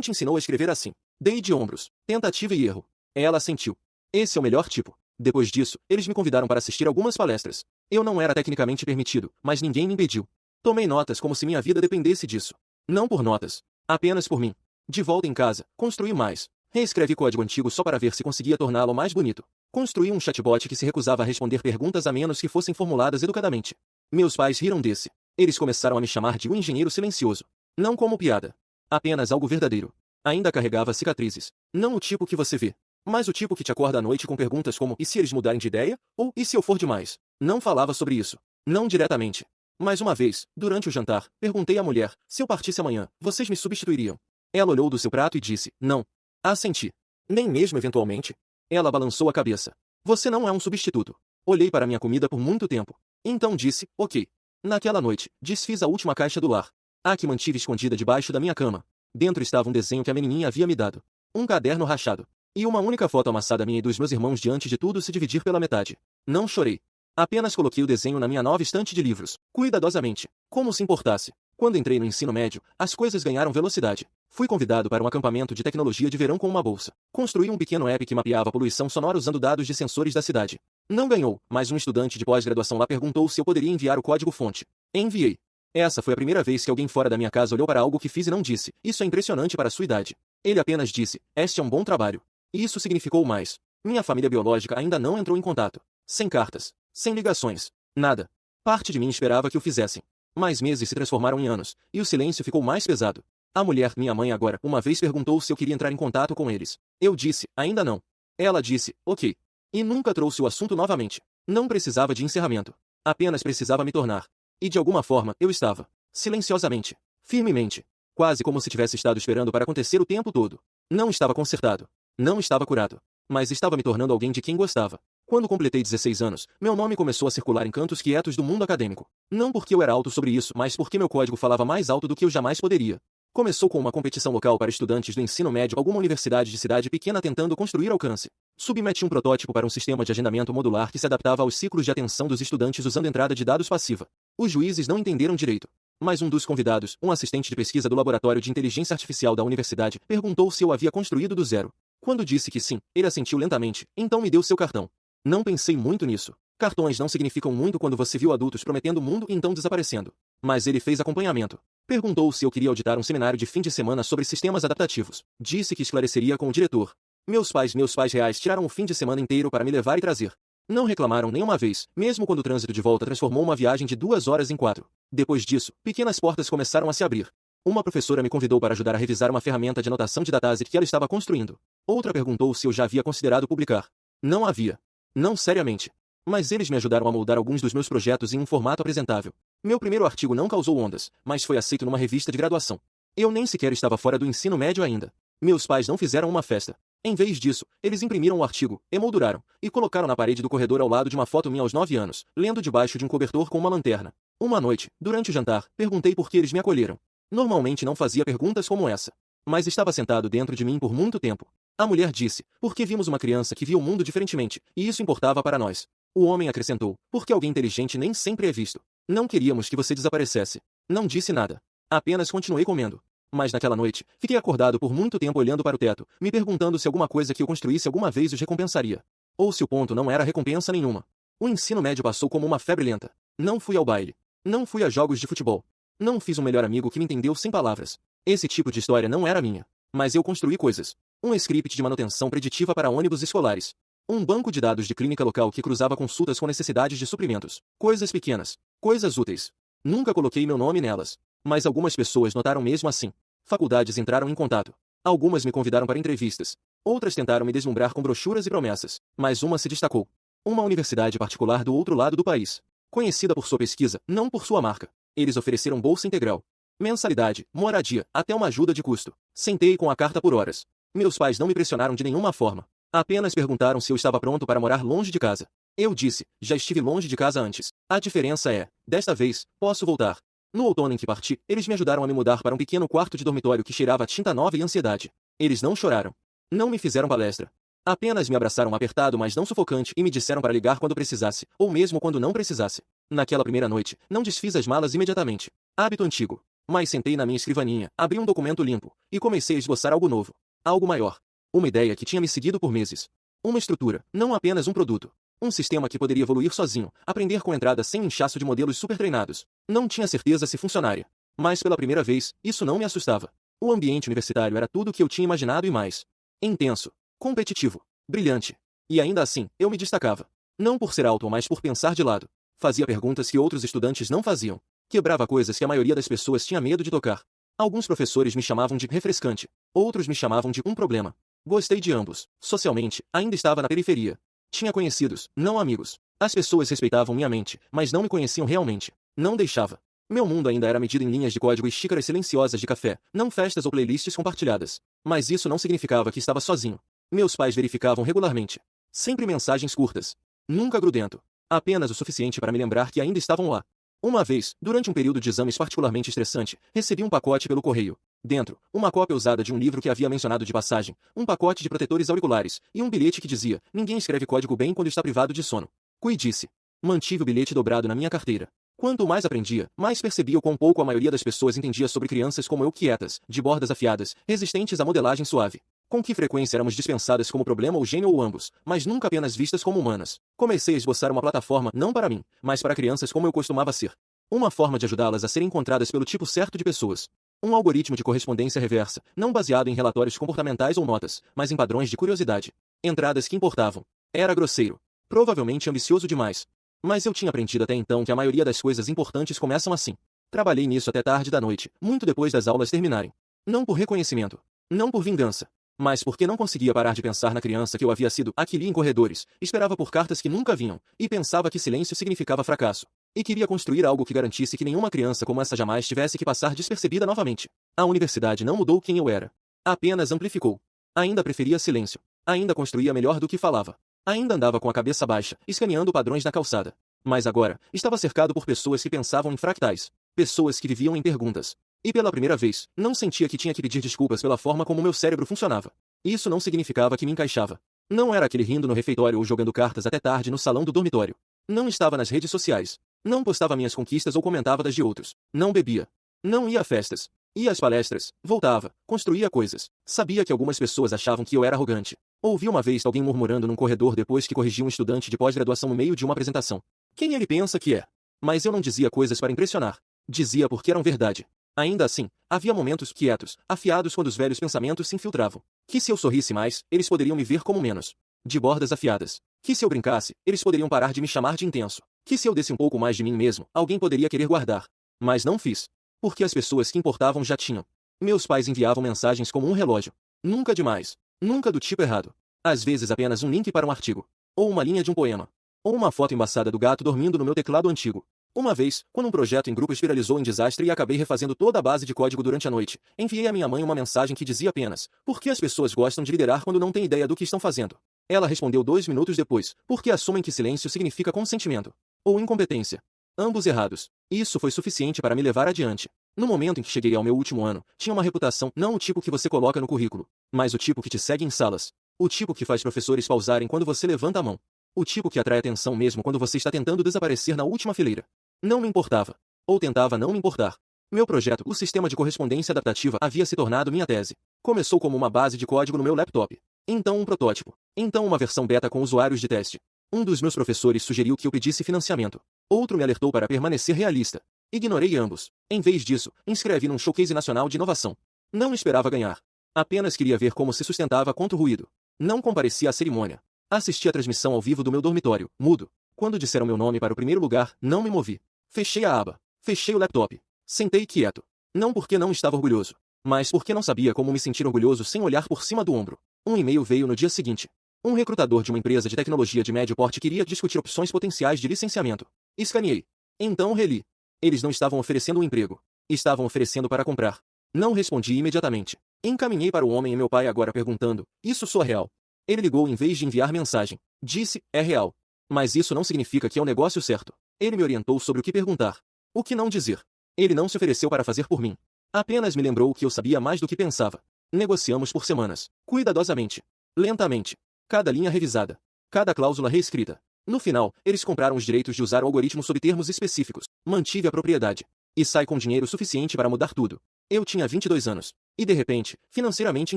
te ensinou a escrever assim? Dei de ombros. Tentativa e erro. Ela assentiu. Esse é o melhor tipo. Depois disso, eles me convidaram para assistir algumas palestras. Eu não era tecnicamente permitido, mas ninguém me impediu. Tomei notas como se minha vida dependesse disso. Não por notas. Apenas por mim. De volta em casa, construí mais. Reescrevi código antigo só para ver se conseguia torná-lo mais bonito. Construí um chatbot que se recusava a responder perguntas a menos que fossem formuladas educadamente. Meus pais riram desse. Eles começaram a me chamar de um engenheiro silencioso. Não como piada. Apenas algo verdadeiro. Ainda carregava cicatrizes. Não o tipo que você vê. Mas o tipo que te acorda à noite com perguntas como e se eles mudarem de ideia? Ou e se eu for demais? Não falava sobre isso. Não diretamente. Mais uma vez, durante o jantar, perguntei à mulher, se eu partisse amanhã, vocês me substituiriam? Ela olhou do seu prato e disse, não. Assenti. Nem mesmo eventualmente? Ela balançou a cabeça. Você não é um substituto. Olhei para minha comida por muito tempo. Então disse, ok. Naquela noite, desfiz a última caixa do lar. A que mantive escondida debaixo da minha cama. Dentro estava um desenho que a menininha havia me dado. Um caderno rachado. E uma única foto amassada minha e dos meus irmãos diante de tudo se dividir pela metade. Não chorei. Apenas coloquei o desenho na minha nova estante de livros, cuidadosamente, como se importasse. Quando entrei no ensino médio, as coisas ganharam velocidade. Fui convidado para um acampamento de tecnologia de verão com uma bolsa. Construí um pequeno app que mapeava a poluição sonora usando dados de sensores da cidade. Não ganhou, mas um estudante de pós-graduação lá perguntou se eu poderia enviar o código-fonte. Enviei. Essa foi a primeira vez que alguém fora da minha casa olhou para algo que fiz e não disse, isso é impressionante para a sua idade. Ele apenas disse, este é um bom trabalho. E isso significou mais. Minha família biológica ainda não entrou em contato. Sem cartas. Sem ligações. Nada. Parte de mim esperava que o fizessem. Mais meses se transformaram em anos, e o silêncio ficou mais pesado. A mulher, minha mãe agora, uma vez perguntou se eu queria entrar em contato com eles. Eu disse, ainda não. Ela disse, ok. E nunca trouxe o assunto novamente. Não precisava de encerramento. Apenas precisava me tornar. E de alguma forma, eu estava. Silenciosamente. Firmemente. Quase como se tivesse estado esperando para acontecer o tempo todo. Não estava consertado. Não estava curado. Mas estava me tornando alguém de quem gostava. Quando completei 16 anos, meu nome começou a circular em cantos quietos do mundo acadêmico. Não porque eu era alto sobre isso, mas porque meu código falava mais alto do que eu jamais poderia. Começou com uma competição local para estudantes do ensino médio, alguma universidade de cidade pequena tentando construir alcance. Submeti um protótipo para um sistema de agendamento modular que se adaptava aos ciclos de atenção dos estudantes usando entrada de dados passiva. Os juízes não entenderam direito. Mas um dos convidados, um assistente de pesquisa do Laboratório de Inteligência Artificial da universidade, perguntou se eu havia construído do zero. Quando disse que sim, ele assentiu lentamente, então me deu seu cartão. Não pensei muito nisso. Cartões não significam muito quando você viu adultos prometendo o mundo e então desaparecendo. Mas ele fez acompanhamento. Perguntou se eu queria auditar um seminário de fim de semana sobre sistemas adaptativos. Disse que esclareceria com o diretor. Meus pais reais, tiraram o fim de semana inteiro para me levar e trazer. Não reclamaram nenhuma vez, mesmo quando o trânsito de volta transformou uma viagem de 2 horas em 4. Depois disso, pequenas portas começaram a se abrir. Uma professora me convidou para ajudar a revisar uma ferramenta de anotação de datasets que ela estava construindo. Outra perguntou se eu já havia considerado publicar. Não havia. Não seriamente. Mas eles me ajudaram a moldar alguns dos meus projetos em um formato apresentável. Meu primeiro artigo não causou ondas, mas foi aceito numa revista de graduação. Eu nem sequer estava fora do ensino médio ainda. Meus pais não fizeram uma festa. Em vez disso, eles imprimiram o artigo, emolduraram, e colocaram na parede do corredor ao lado de uma foto minha aos 9 anos, lendo debaixo de um cobertor com uma lanterna. Uma noite, durante o jantar, perguntei por que eles me acolheram. Normalmente não fazia perguntas como essa. Mas estava sentado dentro de mim por muito tempo. A mulher disse, porque vimos uma criança que via o mundo diferentemente, e isso importava para nós. O homem acrescentou, porque alguém inteligente nem sempre é visto. Não queríamos que você desaparecesse. Não disse nada. Apenas continuei comendo. Mas naquela noite, fiquei acordado por muito tempo olhando para o teto, me perguntando se alguma coisa que eu construísse alguma vez os recompensaria. Ou se o ponto não era recompensa nenhuma. O ensino médio passou como uma febre lenta. Não fui ao baile. Não fui a jogos de futebol. Não fiz um melhor amigo que me entendeu sem palavras. Esse tipo de história não era minha. Mas eu construí coisas. Um script de manutenção preditiva para ônibus escolares. Um banco de dados de clínica local que cruzava consultas com necessidades de suprimentos. Coisas pequenas. Coisas úteis. Nunca coloquei meu nome nelas. Mas algumas pessoas notaram mesmo assim. Faculdades entraram em contato. Algumas me convidaram para entrevistas. Outras tentaram me deslumbrar com brochuras e promessas. Mas uma se destacou. Uma universidade particular do outro lado do país. Conhecida por sua pesquisa, não por sua marca. Eles ofereceram bolsa integral. Mensalidade, moradia, até uma ajuda de custo. Sentei com a carta por horas. Meus pais não me pressionaram de nenhuma forma. Apenas perguntaram se eu estava pronto para morar longe de casa. Eu disse, já estive longe de casa antes. A diferença é, desta vez, posso voltar. No outono em que parti, eles me ajudaram a me mudar para um pequeno quarto de dormitório que cheirava a tinta nova e ansiedade. Eles não choraram. Não me fizeram palestra. Apenas me abraçaram apertado, mas não sufocante, e me disseram para ligar quando precisasse, ou mesmo quando não precisasse. Naquela primeira noite, não desfiz as malas imediatamente. Hábito antigo. Mas sentei na minha escrivaninha, abri um documento limpo, e comecei a esboçar algo novo. Algo maior. Uma ideia que tinha me seguido por meses. Uma estrutura, não apenas um produto. Um sistema que poderia evoluir sozinho, aprender com entrada sem inchaço de modelos super treinados. Não tinha certeza se funcionaria. Mas pela primeira vez, isso não me assustava. O ambiente universitário era tudo o que eu tinha imaginado e mais. Intenso. Competitivo. Brilhante. E ainda assim, eu me destacava. Não por ser alto, mas por pensar de lado. Fazia perguntas que outros estudantes não faziam. Quebrava coisas que a maioria das pessoas tinha medo de tocar. Alguns professores me chamavam de refrescante. Outros me chamavam de um problema. Gostei de ambos. Socialmente, ainda estava na periferia. Tinha conhecidos, não amigos. As pessoas respeitavam minha mente, mas não me conheciam realmente. Não deixava. Meu mundo ainda era medido em linhas de código e xícaras silenciosas de café, não festas ou playlists compartilhadas. Mas isso não significava que estava sozinho. Meus pais verificavam regularmente. Sempre mensagens curtas. Nunca grudento. Apenas o suficiente para me lembrar que ainda estavam lá. Uma vez, durante um período de exames particularmente estressante, recebi um pacote pelo correio. Dentro, uma cópia usada de um livro que havia mencionado de passagem, um pacote de protetores auriculares, e um bilhete que dizia: ninguém escreve código bem quando está privado de sono. Cuide-se. Mantive o bilhete dobrado na minha carteira. Quanto mais aprendia, mais percebia o quão pouco a maioria das pessoas entendia sobre crianças como eu, quietas, de bordas afiadas, resistentes à modelagem suave. Com que frequência éramos dispensadas como problema ou gênio ou ambos, mas nunca apenas vistas como humanas. Comecei a esboçar uma plataforma não para mim, mas para crianças como eu costumava ser. Uma forma de ajudá-las a serem encontradas pelo tipo certo de pessoas. Um algoritmo de correspondência reversa, não baseado em relatórios comportamentais ou notas, mas em padrões de curiosidade. Entradas que importavam. Era grosseiro. Provavelmente ambicioso demais. Mas eu tinha aprendido até então que a maioria das coisas importantes começam assim. Trabalhei nisso até tarde da noite, muito depois das aulas terminarem. Não por reconhecimento. Não por vingança. Mas porque não conseguia parar de pensar na criança que eu havia sido, a que lia em corredores, esperava por cartas que nunca vinham, e pensava que silêncio significava fracasso. E queria construir algo que garantisse que nenhuma criança como essa jamais tivesse que passar despercebida novamente. A universidade não mudou quem eu era. Apenas amplificou. Ainda preferia silêncio. Ainda construía melhor do que falava. Ainda andava com a cabeça baixa, escaneando padrões na calçada. Mas agora, estava cercado por pessoas que pensavam em fractais. Pessoas que viviam em perguntas. E pela primeira vez, não sentia que tinha que pedir desculpas pela forma como meu cérebro funcionava. Isso não significava que me encaixava. Não era aquele rindo no refeitório ou jogando cartas até tarde no salão do dormitório. Não estava nas redes sociais. Não postava minhas conquistas ou comentava das de outros. Não bebia. Não ia a festas. Ia às palestras. Voltava. Construía coisas. Sabia que algumas pessoas achavam que eu era arrogante. Ouvi uma vez alguém murmurando num corredor depois que corrigia um estudante de pós-graduação no meio de uma apresentação. Quem ele pensa que é? Mas eu não dizia coisas para impressionar. Dizia porque eram verdade. Ainda assim, havia momentos quietos, afiados quando os velhos pensamentos se infiltravam. Que se eu sorrisse mais, eles poderiam me ver como menos. De bordas afiadas. Que se eu brincasse, eles poderiam parar de me chamar de intenso. Que se eu desse um pouco mais de mim mesmo, alguém poderia querer guardar. Mas não fiz. Porque as pessoas que importavam já tinham. Meus pais enviavam mensagens como um relógio. Nunca demais. Nunca do tipo errado. Às vezes apenas um link para um artigo. Ou uma linha de um poema. Ou uma foto embaçada do gato dormindo no meu teclado antigo. Uma vez, quando um projeto em grupo espiralizou em desastre e acabei refazendo toda a base de código durante a noite, enviei à minha mãe uma mensagem que dizia apenas: por que as pessoas gostam de liderar quando não têm ideia do que estão fazendo? Ela respondeu 2 minutos depois: porque assumem que silêncio significa consentimento. Ou incompetência. Ambos errados. Isso foi suficiente para me levar adiante. No momento em que cheguei ao meu último ano, tinha uma reputação, não o tipo que você coloca no currículo, mas o tipo que te segue em salas. O tipo que faz professores pausarem quando você levanta a mão. O tipo que atrai atenção mesmo quando você está tentando desaparecer na última fileira. Não me importava. Ou tentava não me importar. Meu projeto, o sistema de correspondência adaptativa, havia se tornado minha tese. Começou como uma base de código no meu laptop. Então um protótipo. Então uma versão beta com usuários de teste. Um dos meus professores sugeriu que eu pedisse financiamento. Outro me alertou para permanecer realista. Ignorei ambos. Em vez disso, inscrevi num showcase nacional de inovação. Não esperava ganhar. Apenas queria ver como se sustentava contra o ruído. Não compareci à cerimônia. Assisti à transmissão ao vivo do meu dormitório, mudo. Quando disseram meu nome para o primeiro lugar, não me movi. Fechei a aba. Fechei o laptop. Sentei quieto. Não porque não estava orgulhoso, mas porque não sabia como me sentir orgulhoso sem olhar por cima do ombro. Um e-mail veio no dia seguinte. Um recrutador de uma empresa de tecnologia de médio porte queria discutir opções potenciais de licenciamento. Escaneei. Então reli. Eles não estavam oferecendo um emprego. Estavam oferecendo para comprar. Não respondi imediatamente. Encaminhei para o homem e meu pai agora perguntando: isso soa real? Ele ligou em vez de enviar mensagem. Disse: é real. Mas isso não significa que é o negócio certo. Ele me orientou sobre o que perguntar. O que não dizer. Ele não se ofereceu para fazer por mim. Apenas me lembrou que eu sabia mais do que pensava. Negociamos por semanas. Cuidadosamente. Lentamente. Cada linha revisada. Cada cláusula reescrita. No final, eles compraram os direitos de usar o algoritmo sob termos específicos. Mantive a propriedade. E sai com dinheiro suficiente para mudar tudo. Eu tinha 22 anos. E de repente, financeiramente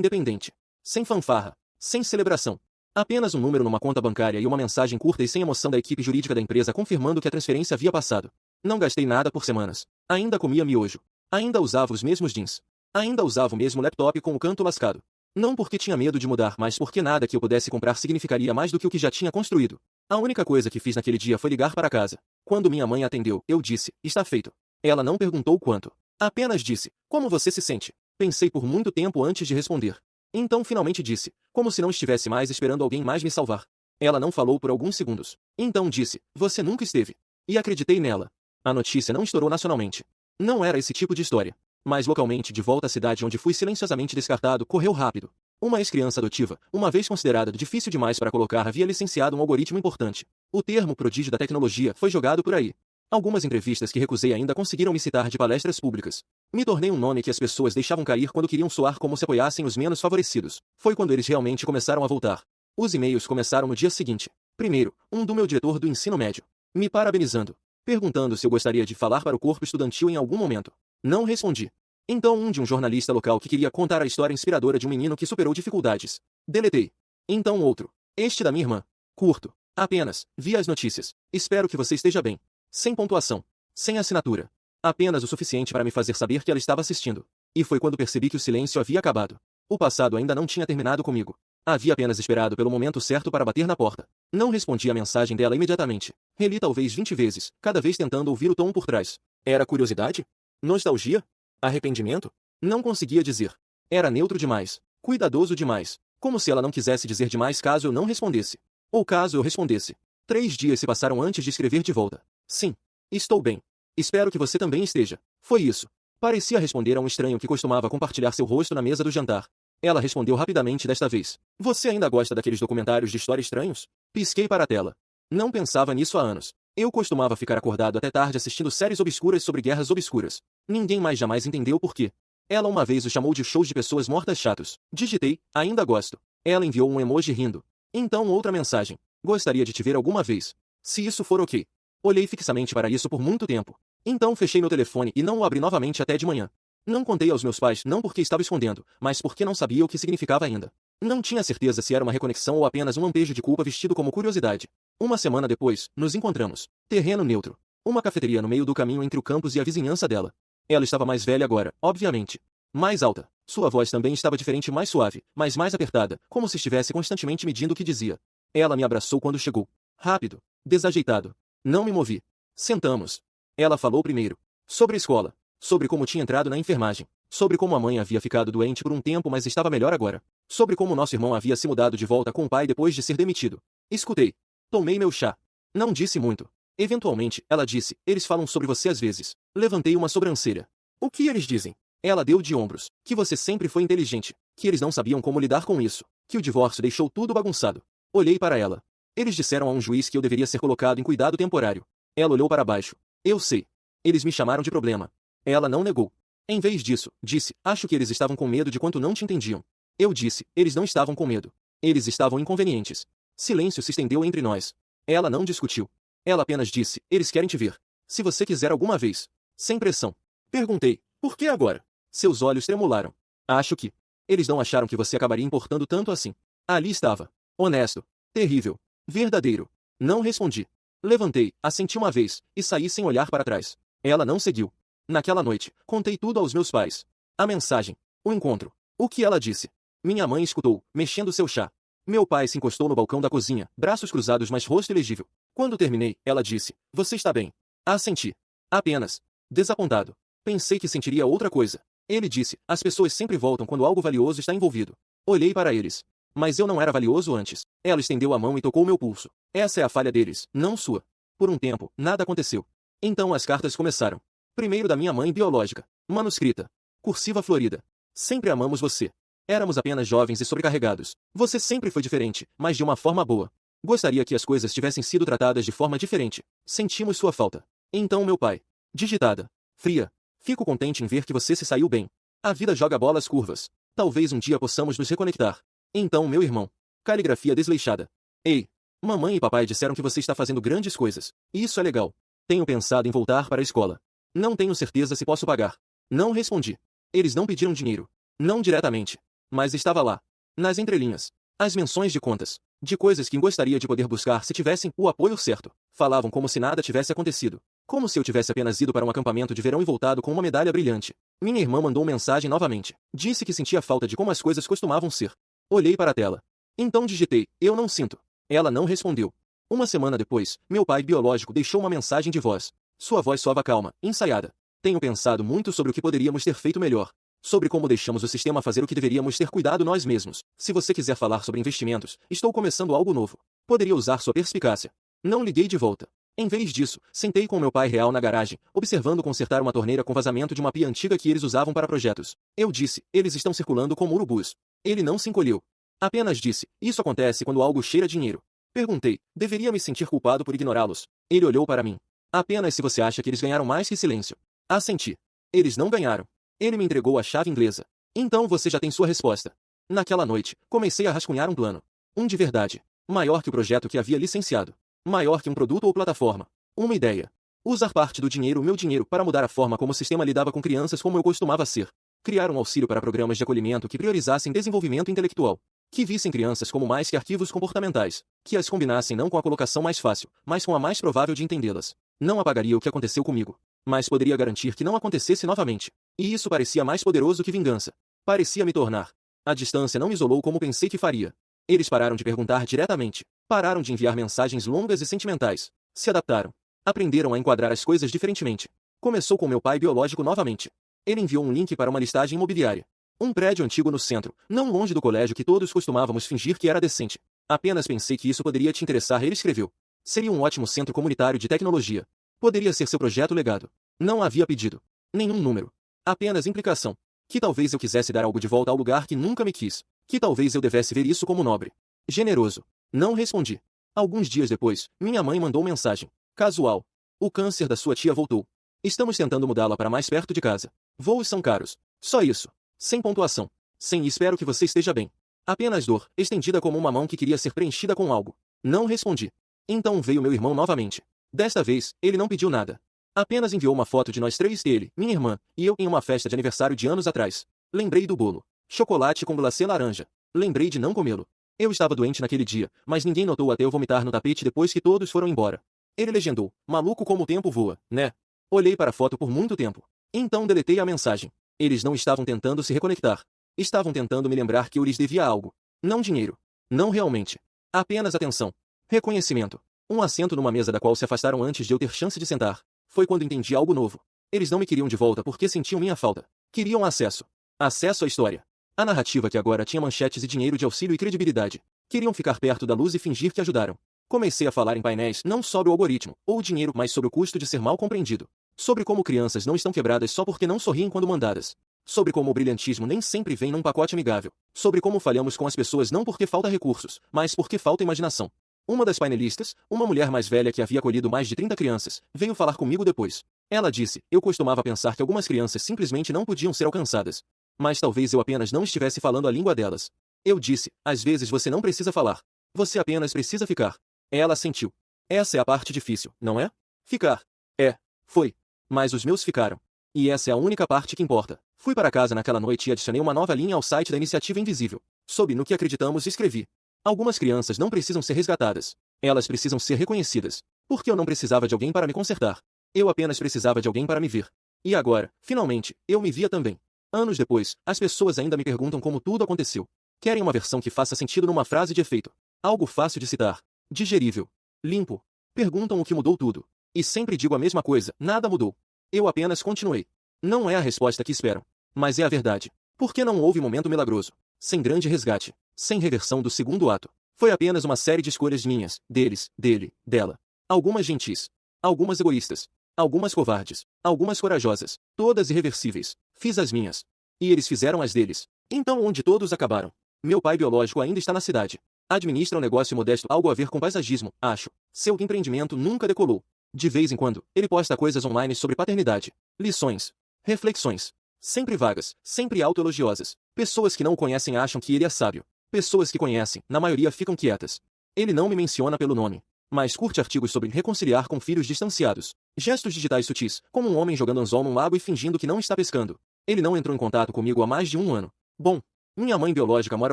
independente. Sem fanfarra. Sem celebração. Apenas um número numa conta bancária e uma mensagem curta e sem emoção da equipe jurídica da empresa confirmando que a transferência havia passado. Não gastei nada por semanas. Ainda comia miojo. Ainda usava os mesmos jeans. Ainda usava o mesmo laptop com o canto lascado. Não porque tinha medo de mudar, mas porque nada que eu pudesse comprar significaria mais do que o que já tinha construído. A única coisa que fiz naquele dia foi ligar para casa. Quando minha mãe atendeu, eu disse, está feito. Ela não perguntou quanto. Apenas disse, como você se sente? Pensei por muito tempo antes de responder. Então finalmente disse, como se não estivesse mais esperando alguém mais me salvar. Ela não falou por alguns segundos. Então disse, você nunca esteve. E acreditei nela. A notícia não estourou nacionalmente. Não era esse tipo de história. Mas localmente, de volta à cidade onde fui silenciosamente descartado, correu rápido. Uma ex-criança adotiva, uma vez considerada difícil demais para colocar, havia licenciado um algoritmo importante. O termo prodígio da tecnologia foi jogado por aí. Algumas entrevistas que recusei ainda conseguiram me citar de palestras públicas. Me tornei um nome que as pessoas deixavam cair quando queriam soar como se apoiassem os menos favorecidos. Foi quando eles realmente começaram a voltar. Os e-mails começaram no dia seguinte. Primeiro, um do meu diretor do ensino médio. Me parabenizando. Perguntando se eu gostaria de falar para o corpo estudantil em algum momento. Não respondi. Então um de um jornalista local que queria contar a história inspiradora de um menino que superou dificuldades. Deletei. Então outro. Este da minha irmã. Curto. Apenas. Vi as notícias. Espero que você esteja bem. Sem pontuação. Sem assinatura. Apenas o suficiente para me fazer saber que ela estava assistindo. E foi quando percebi que o silêncio havia acabado. O passado ainda não tinha terminado comigo. Havia apenas esperado pelo momento certo para bater na porta. Não respondi a mensagem dela imediatamente. Reli talvez 20 vezes, cada vez tentando ouvir o tom por trás. Era curiosidade? Nostalgia? Arrependimento? Não conseguia dizer. Era neutro demais. Cuidadoso demais. Como se ela não quisesse dizer demais caso eu não respondesse. Ou caso eu respondesse. 3 dias se passaram antes de escrever de volta. Sim. Estou bem. Espero que você também esteja. Foi isso. Parecia responder a um estranho que costumava compartilhar seu rosto na mesa do jantar. Ela respondeu rapidamente desta vez. Você ainda gosta daqueles documentários de história estranhos? Pisquei para a tela. Não pensava nisso há anos. Eu costumava ficar acordado até tarde assistindo séries obscuras sobre guerras obscuras. Ninguém mais jamais entendeu por quê. Ela uma vez o chamou de shows de pessoas mortas chatos. Digitei, ainda gosto. Ela enviou um emoji rindo. Então outra mensagem. Gostaria de te ver alguma vez. Se isso for ok. Olhei fixamente para isso por muito tempo. Então fechei meu telefone e não o abri novamente até de manhã. Não contei aos meus pais não porque estava escondendo, mas porque não sabia o que significava ainda. Não tinha certeza se era uma reconexão ou apenas um lampejo de culpa vestido como curiosidade. Uma semana depois, nos encontramos. Terreno neutro. Uma cafeteria no meio do caminho entre o campus e a vizinhança dela. Ela estava mais velha agora, obviamente. Mais alta. Sua voz também estava diferente, mais suave, mas mais apertada, como se estivesse constantemente medindo o que dizia. Ela me abraçou quando chegou. Rápido. Desajeitado. Não me movi. Sentamos. Ela falou primeiro. Sobre a escola. Sobre como tinha entrado na enfermagem. Sobre como a mãe havia ficado doente por um tempo, mas estava melhor agora. Sobre como nosso irmão havia se mudado de volta com o pai depois de ser demitido. Escutei. Tomei meu chá. Não disse muito. Eventualmente, ela disse, eles falam sobre você às vezes. Levantei uma sobrancelha. O que eles dizem? Ela deu de ombros. Que você sempre foi inteligente. Que eles não sabiam como lidar com isso. Que o divórcio deixou tudo bagunçado. Olhei para ela. Eles disseram a um juiz que eu deveria ser colocado em cuidado temporário. Ela olhou para baixo. Eu sei. Eles me chamaram de problema. Ela não negou. Em vez disso, disse, acho que eles estavam com medo de quanto não te entendiam. Eu disse, eles não estavam com medo. Eles estavam inconvenientes. Silêncio se estendeu entre nós. Ela não discutiu. Ela apenas disse, eles querem te ver. Se você quiser alguma vez. Sem pressão. Perguntei, por que agora? Seus olhos tremularam. Acho que. Eles não acharam que você acabaria importando tanto assim. Ali estava. Honesto. Terrível. Verdadeiro. Não respondi. Levantei, assenti uma vez, e saí sem olhar para trás. Ela não seguiu. Naquela noite, contei tudo aos meus pais. A mensagem. O encontro. O que ela disse. Minha mãe escutou, mexendo seu chá. Meu pai se encostou no balcão da cozinha, braços cruzados mas rosto elegível. Quando terminei, ela disse, você está bem. Assenti. Apenas. Desapontado. Pensei que sentiria outra coisa. Ele disse, as pessoas sempre voltam quando algo valioso está envolvido. Olhei para eles. Mas eu não era valioso antes. Ela estendeu a mão e tocou meu pulso. Essa é a falha deles, não sua. Por um tempo, nada aconteceu. Então as cartas começaram. Primeiro da minha mãe biológica. Manuscrita. Cursiva florida. Sempre amamos você. Éramos apenas jovens e sobrecarregados. Você sempre foi diferente, mas de uma forma boa. Gostaria que as coisas tivessem sido tratadas de forma diferente. Sentimos sua falta. Então meu pai. Digitada. Fria. Fico contente em ver que você se saiu bem. A vida joga bolas curvas. Talvez um dia possamos nos reconectar. Então meu irmão. Caligrafia desleixada. Ei! Mamãe e papai disseram que você está fazendo grandes coisas. Isso é legal. Tenho pensado em voltar para a escola. Não tenho certeza se posso pagar. Não respondi. Eles não pediram dinheiro. Não diretamente. Mas estava lá. Nas entrelinhas. As menções de contas. De coisas que gostaria de poder buscar se tivessem o apoio certo. Falavam como se nada tivesse acontecido. Como se eu tivesse apenas ido para um acampamento de verão e voltado com uma medalha brilhante. Minha irmã mandou mensagem novamente. Disse que sentia falta de como as coisas costumavam ser. Olhei para a tela. Então digitei, eu não sinto. Ela não respondeu. Uma semana depois, meu pai biológico deixou uma mensagem de voz. Sua voz soava calma, ensaiada. Tenho pensado muito sobre o que poderíamos ter feito melhor. Sobre como deixamos o sistema fazer o que deveríamos ter cuidado nós mesmos. Se você quiser falar sobre investimentos, estou começando algo novo. Poderia usar sua perspicácia. Não liguei de volta. Em vez disso, sentei com meu pai real na garagem, observando consertar uma torneira com vazamento de uma pia antiga que eles usavam para projetos. Eu disse, eles estão circulando como urubus. Ele não se encolheu. Apenas disse, isso acontece quando algo cheira dinheiro. Perguntei, deveria me sentir culpado por ignorá-los? Ele olhou para mim. Apenas se você acha que eles ganharam mais que silêncio. Assenti. Eles não ganharam. Ele me entregou a chave inglesa. Então você já tem sua resposta. Naquela noite, comecei a rascunhar um plano. Um de verdade. Maior que o projeto que havia licenciado. Maior que um produto ou plataforma. Uma ideia. Usar parte do dinheiro, meu dinheiro, para mudar a forma como o sistema lidava com crianças como eu costumava ser. Criar um auxílio para programas de acolhimento que priorizassem desenvolvimento intelectual. Que vissem crianças como mais que arquivos comportamentais. Que as combinassem não com a colocação mais fácil, mas com a mais provável de entendê-las. Não apagaria o que aconteceu comigo. Mas poderia garantir que não acontecesse novamente. E isso parecia mais poderoso que vingança. Parecia me tornar. A distância não me isolou como pensei que faria. Eles pararam de perguntar diretamente. Pararam de enviar mensagens longas e sentimentais. Se adaptaram. Aprenderam a enquadrar as coisas diferentemente. Começou com meu pai biológico novamente. Ele enviou um link para uma listagem imobiliária. Um prédio antigo no centro, não longe do colégio que todos costumávamos fingir que era decente. Apenas pensei que isso poderia te interessar, ele escreveu. Seria um ótimo centro comunitário de tecnologia. Poderia ser seu projeto legado. Não havia pedido. Nenhum número. Apenas implicação. Que talvez eu quisesse dar algo de volta ao lugar que nunca me quis. Que talvez eu devesse ver isso como nobre. Generoso. Não respondi. Alguns dias depois, minha mãe mandou mensagem. Casual. O câncer da sua tia voltou. Estamos tentando mudá-la para mais perto de casa. Voos são caros. Só isso. Sem pontuação. Sem espero que você esteja bem. Apenas dor, estendida como uma mão que queria ser preenchida com algo. Não respondi. Então veio meu irmão novamente. Desta vez, ele não pediu nada. Apenas enviou uma foto de nós três, ele, minha irmã, e eu em uma festa de aniversário de anos atrás. Lembrei do bolo. Chocolate com glacê laranja. Lembrei de não comê-lo. Eu estava doente naquele dia, mas ninguém notou até eu vomitar no tapete depois que todos foram embora. Ele legendou, maluco como o tempo voa, né? Olhei para a foto por muito tempo. Então deletei a mensagem. Eles não estavam tentando se reconectar. Estavam tentando me lembrar que eu lhes devia algo. Não dinheiro. Não realmente. Apenas atenção. Reconhecimento. Um assento numa mesa da qual se afastaram antes de eu ter chance de sentar. Foi quando entendi algo novo. Eles não me queriam de volta porque sentiam minha falta. Queriam acesso. Acesso à história. A narrativa que agora tinha manchetes e dinheiro de auxílio e credibilidade. Queriam ficar perto da luz e fingir que ajudaram. Comecei a falar em painéis não sobre o algoritmo, ou o dinheiro, mas sobre o custo de ser mal compreendido. Sobre como crianças não estão quebradas só porque não sorriem quando mandadas. Sobre como o brilhantismo nem sempre vem num pacote amigável. Sobre como falhamos com as pessoas não porque falta recursos, mas porque falta imaginação. Uma das painelistas, uma mulher mais velha que havia acolhido mais de 30 crianças, veio falar comigo depois. Ela disse, eu costumava pensar que algumas crianças simplesmente não podiam ser alcançadas. Mas talvez eu apenas não estivesse falando a língua delas. Eu disse, às vezes você não precisa falar. Você apenas precisa ficar. Ela sentiu. Essa é a parte difícil, não é? Ficar. É. Foi. Mas os meus ficaram. E essa é a única parte que importa. Fui para casa naquela noite e adicionei uma nova linha ao site da Iniciativa Invisível. Soube no que acreditamos e escrevi. Algumas crianças não precisam ser resgatadas. Elas precisam ser reconhecidas. Porque eu não precisava de alguém para me consertar. Eu apenas precisava de alguém para me ver. E agora, finalmente, eu me via também. Anos depois, as pessoas ainda me perguntam como tudo aconteceu. Querem uma versão que faça sentido numa frase de efeito. Algo fácil de citar. Digerível. Limpo. Perguntam o que mudou tudo. E sempre digo a mesma coisa, nada mudou. Eu apenas continuei. Não é a resposta que esperam. Mas é a verdade. Porque não houve momento milagroso. Sem grande resgate. Sem reversão do segundo ato. Foi apenas uma série de escolhas minhas, deles, dele, dela. Algumas gentis. Algumas egoístas. Algumas covardes. Algumas corajosas. Todas irreversíveis. Fiz as minhas. E eles fizeram as deles. Então onde todos acabaram? Meu pai biológico ainda está na cidade. Administra um negócio modesto, algo a ver com paisagismo, acho. Seu empreendimento nunca decolou. De vez em quando, ele posta coisas online sobre paternidade. Lições. Reflexões. Sempre vagas, sempre autoelogiosas. Pessoas que não o conhecem acham que ele é sábio. Pessoas que conhecem, na maioria ficam quietas. Ele não me menciona pelo nome, mas curte artigos sobre reconciliar com filhos distanciados. Gestos digitais sutis, como um homem jogando anzol num lago e fingindo que não está pescando. Ele não entrou em contato comigo há mais de um ano. Bom, minha mãe biológica mora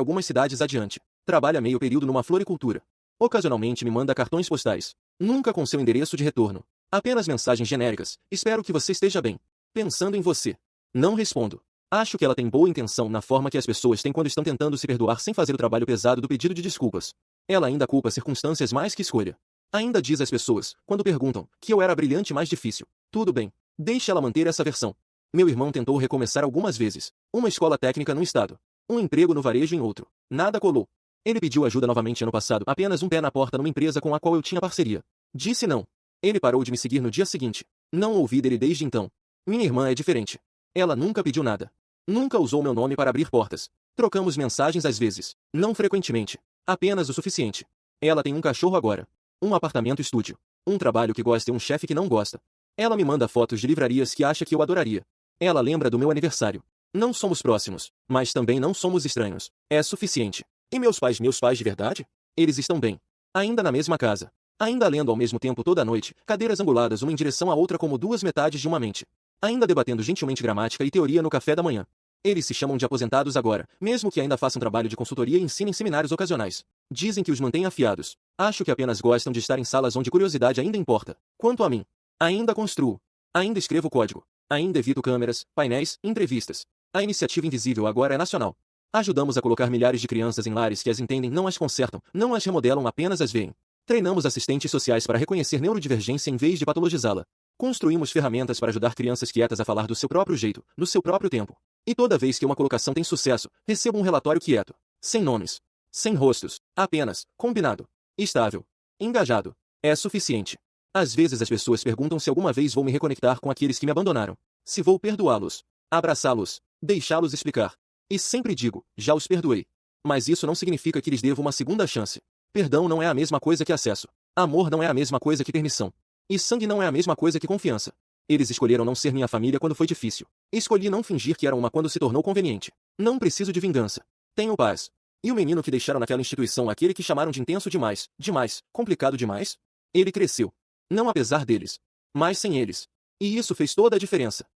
algumas cidades adiante. Trabalha meio período numa floricultura. Ocasionalmente me manda cartões postais. Nunca com seu endereço de retorno. Apenas mensagens genéricas. Espero que você esteja bem. Pensando em você. Não respondo. Acho que ela tem boa intenção na forma que as pessoas têm quando estão tentando se perdoar sem fazer o trabalho pesado do pedido de desculpas. Ela ainda culpa circunstâncias mais que escolha. Ainda diz às pessoas, quando perguntam, que eu era brilhante e mais difícil. Tudo bem. Deixe ela manter essa versão. Meu irmão tentou recomeçar algumas vezes. Uma escola técnica num estado. Um emprego no varejo em outro. Nada colou. Ele pediu ajuda novamente ano passado, apenas um pé na porta numa empresa com a qual eu tinha parceria. Disse não. Ele parou de me seguir no dia seguinte. Não ouvi dele desde então. Minha irmã é diferente. Ela nunca pediu nada. Nunca usou meu nome para abrir portas. Trocamos mensagens às vezes. Não frequentemente. Apenas o suficiente. Ela tem um cachorro agora. Um apartamento estúdio. Um trabalho que gosta e um chefe que não gosta. Ela me manda fotos de livrarias que acha que eu adoraria. Ela lembra do meu aniversário. Não somos próximos, mas também não somos estranhos. É suficiente. E meus pais de verdade? Eles estão bem. Ainda na mesma casa. Ainda lendo ao mesmo tempo toda a noite, cadeiras anguladas uma em direção à outra como duas metades de uma mente. Ainda debatendo gentilmente gramática e teoria no café da manhã. Eles se chamam de aposentados agora, mesmo que ainda façam trabalho de consultoria e ensinem seminários ocasionais. Dizem que os mantém afiados. Acho que apenas gostam de estar em salas onde curiosidade ainda importa. Quanto a mim, ainda construo. Ainda escrevo código. Ainda evito câmeras, painéis, entrevistas. A iniciativa invisível agora é nacional. Ajudamos a colocar milhares de crianças em lares que as entendem, não as consertam, não as remodelam, apenas as veem. Treinamos assistentes sociais para reconhecer neurodivergência em vez de patologizá-la. Construímos ferramentas para ajudar crianças quietas a falar do seu próprio jeito, no seu próprio tempo. E toda vez que uma colocação tem sucesso, recebo um relatório quieto. Sem nomes. Sem rostos. Apenas, combinado. Estável. Engajado. É suficiente. Às vezes as pessoas perguntam se alguma vez vou me reconectar com aqueles que me abandonaram. Se vou perdoá-los. Abraçá-los. Deixá-los explicar. E sempre digo, já os perdoei. Mas isso não significa que lhes devo uma segunda chance. Perdão não é a mesma coisa que acesso. Amor não é a mesma coisa que permissão. E sangue não é a mesma coisa que confiança. Eles escolheram não ser minha família quando foi difícil. Escolhi não fingir que eram uma quando se tornou conveniente. Não preciso de vingança. Tenho paz. E o menino que deixaram naquela instituição, aquele que chamaram de intenso demais, complicado demais? Ele cresceu. Não apesar deles. Mas sem eles. E isso fez toda a diferença.